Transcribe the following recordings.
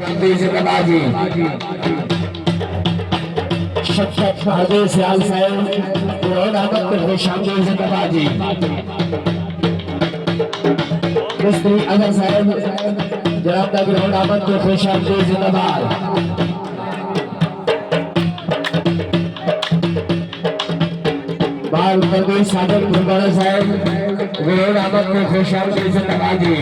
जिंदाबाजी सकत हाजिर सियाल साहब रोड अहमद को खुशामदीद जिंदाबाजी मिस्त्री अजहर साहब जनाब दा रोड अहमद को खुशामदीद जिंदाबाद बाल प्रदेश सादर गुरुद्वारा साहब रोड अहमद को खुशामदीद जिंदाबाजी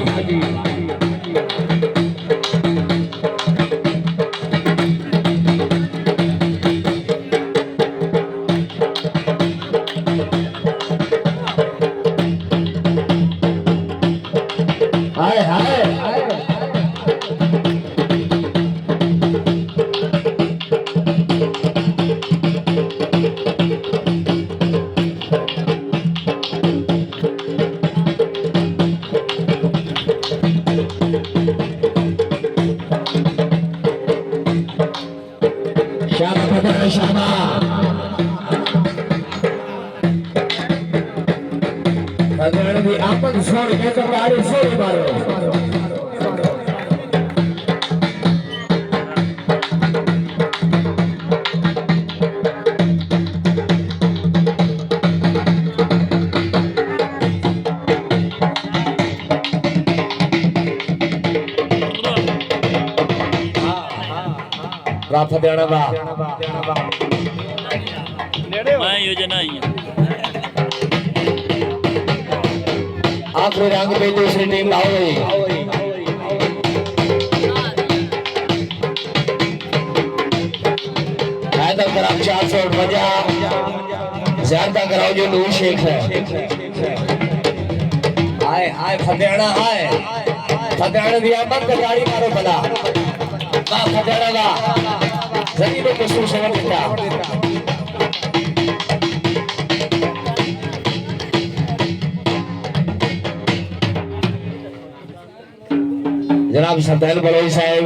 हाय हाय शामा अगर भी आपन छोड़ के तो बारी से मारो रात देना बा मैं योजना ही आखिरी रंग पे दूसरी टीम आओ गई फायदा कराओ 400 बजा ज्यादा कराओ जो नूर शेख है आए आए फतेहाना आए फतेहाना दिया मत गाड़ी मारो भला वाह फतेहाना वाह जनी को कुछ समझ देता जनाब सरदार बलोई साहब